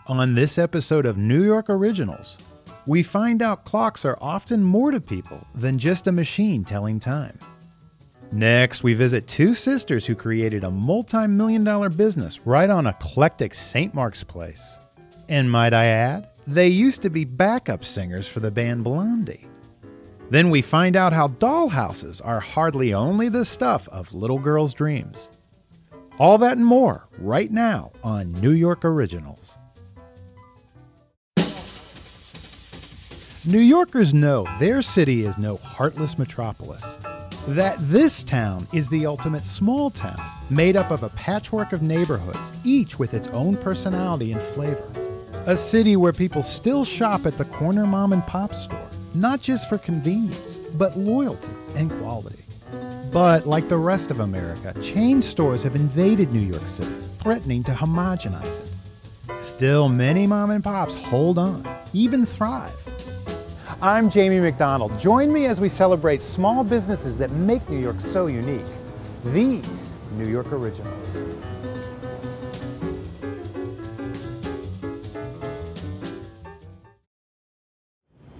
On this episode of New York Originals, we find out clocks are often more to people than just a machine telling time. Next, we visit two sisters who created a multi-million-dollar business right on eclectic St. Mark's Place. And might I add, they used to be backup singers for the band Blondie. Then we find out how dollhouses are hardly only the stuff of little girls' dreams. All that and more right now on New York Originals. New Yorkers know their city is no heartless metropolis. That this town is the ultimate small town, made up of a patchwork of neighborhoods, each with its own personality and flavor. A city where people still shop at the corner mom and pop store, not just for convenience, but loyalty and quality. But like the rest of America, chain stores have invaded New York City, threatening to homogenize it. Still, many mom and pops hold on, even thrive. I'm Jamie McDonald. Join me as we celebrate small businesses that make New York so unique. These New York Originals.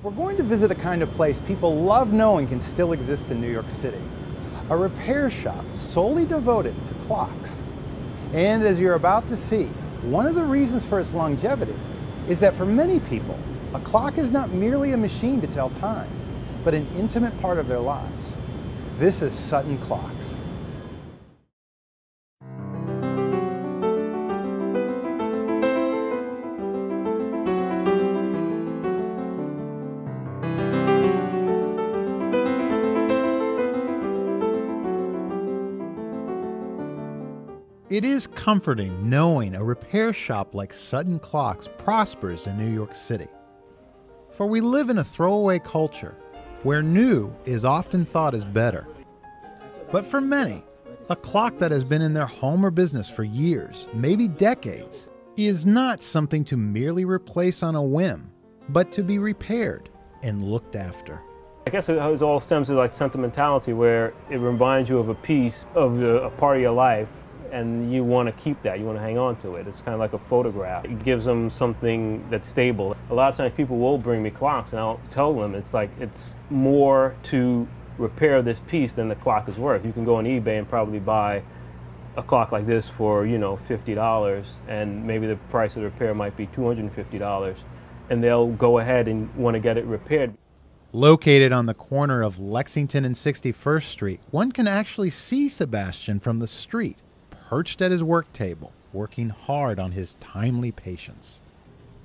We're going to visit a kind of place people love knowing can still exist in New York City. A repair shop solely devoted to clocks. And as you're about to see, one of the reasons for its longevity is that for many people, a clock is not merely a machine to tell time, but an intimate part of their lives. This is Sutton Clocks. It is comforting knowing a repair shop like Sutton Clocks prospers in New York City. For we live in a throwaway culture where new is often thought as better. But for many, a clock that has been in their home or business for years, maybe decades, is not something to merely replace on a whim, but to be repaired and looked after. I guess it all stems to like sentimentality, where it reminds you of a piece of a part of your life, and you want to keep that, you want to hang on to it. It's kind of like a photograph. It gives them something that's stable. A lot of times people will bring me clocks and I'll tell them it's like it's more to repair this piece than the clock is worth. You can go on eBay and probably buy a clock like this for, $50, and maybe the price of the repair might be $250, and they'll go ahead and want to get it repaired. Located on the corner of Lexington and 61st Street, one can actually see Sebastian from the street, perched at his work table, working hard on his timely patience.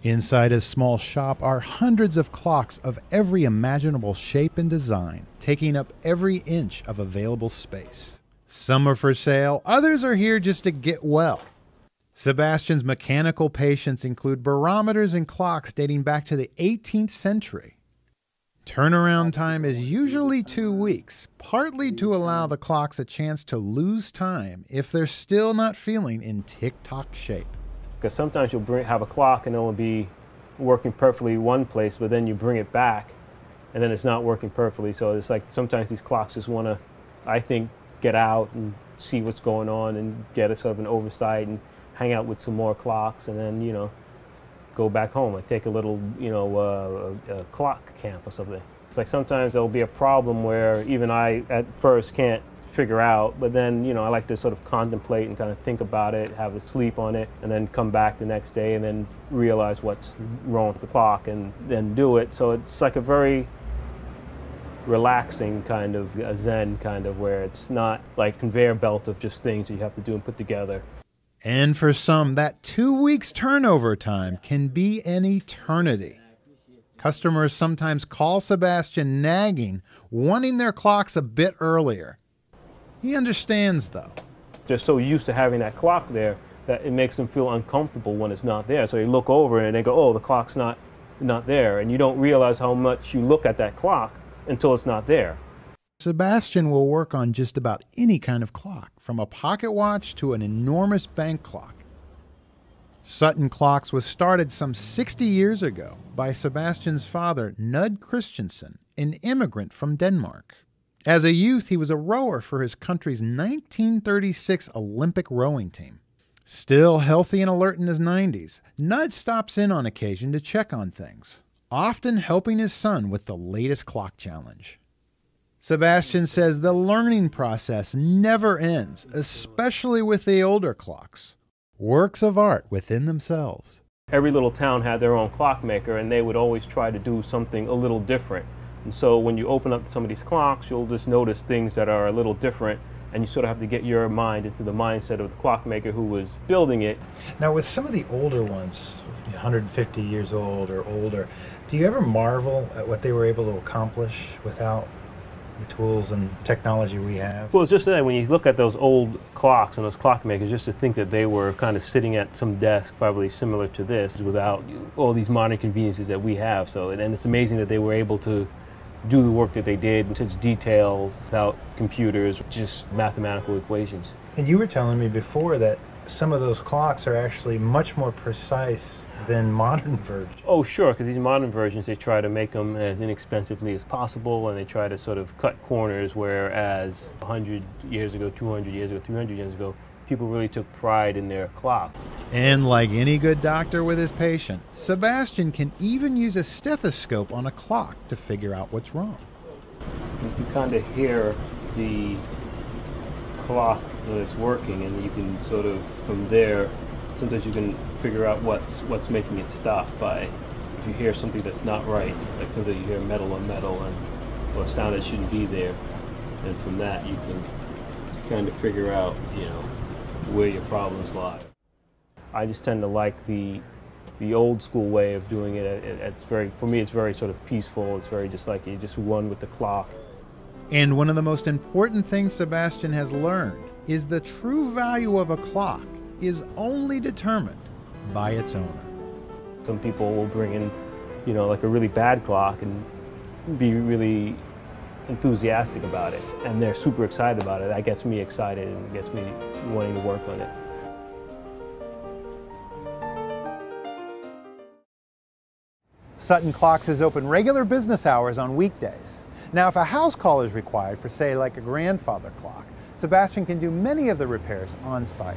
Inside his small shop are hundreds of clocks of every imaginable shape and design, taking up every inch of available space. Some are for sale, others are here just to get well. Sebastian's mechanical patients include barometers and clocks dating back to the 18th century. Turnaround time is usually 2 weeks, partly to allow the clocks a chance to lose time if they're still not feeling in tick-tock shape. Because sometimes you'll have a clock and it'll be working perfectly one place, but then you bring it back and then it's not working perfectly. So it's like sometimes these clocks just want to, I think, get out and see what's going on and get a sort of an oversight and hang out with some more clocks, and then, go back home, like take a little, a clock camp or something. It's like sometimes there'll be a problem where even I at first can't figure out, but then, I like to sort of contemplate and kind of think about it, have a sleep on it, and then come back the next day and then realize what's wrong with the clock and then do it. So it's like a very relaxing kind of, a zen kind of, where it's not like conveyor belt of just things that you have to do and put together. And for some, that 2 weeks turnover time can be an eternity. Customers sometimes call Sebastian nagging, wanting their clocks a bit earlier. He understands, though. They're so used to having that clock there that it makes them feel uncomfortable when it's not there. So you look over and they go, oh, the clock's not there. And you don't realize how much you look at that clock until it's not there. Sebastian will work on just about any kind of clock, from a pocket watch to an enormous bank clock. Sutton Clocks was started some 60 years ago by Sebastian's father, Nud Christensen, an immigrant from Denmark. As a youth, he was a rower for his country's 1936 Olympic rowing team. Still healthy and alert in his 90s, Nud stops in on occasion to check on things, often helping his son with the latest clock challenge. Sebastian says the learning process never ends, especially with the older clocks. Works of art within themselves. Every little town had their own clockmaker, and they would always try to do something a little different. And so when you open up some of these clocks, you'll just notice things that are a little different, and you sort of have to get your mind into the mindset of the clockmaker who was building it. Now with some of the older ones, 150 years old or older, do you ever marvel at what they were able to accomplish without the tools and technology we have? Well, it's just that when you look at those old clocks and those clockmakers, just to think that they were kind of sitting at some desk probably similar to this without all these modern conveniences that we have. So, and it's amazing that they were able to do the work that they did in such detail without computers, just mathematical equations. And you were telling me before that some of those clocks are actually much more precise than modern versions. Oh, sure, because these modern versions, they try to make them as inexpensively as possible, and they try to sort of cut corners, whereas 100 years ago, 200 years ago, 300 years ago, people really took pride in their clock. And like any good doctor with his patient, Sebastian can even use a stethoscope on a clock to figure out what's wrong. You can kind of hear the clock when it's working, and you can sort of, from there, sometimes you can figure out what's making it stop by, if you hear something that's not right, like sometimes you hear metal on metal, and or a sound that shouldn't be there, and from that you can kind of figure out, you know, where your problems lie. I just tend to like the old school way of doing it. It's very, for me, it's very sort of peaceful. It's very just like you just run with the clock. And one of the most important things Sebastian has learned is the true value of a clock is only determined by its owner. Some people will bring in, you know, like a really bad clock and be really enthusiastic about it, and they're super excited about it. That gets me excited and gets me wanting to work on it. Sutton Clocks is open regular business hours on weekdays. Now, if a house call is required for, say, like a grandfather clock, Sebastian can do many of the repairs on site.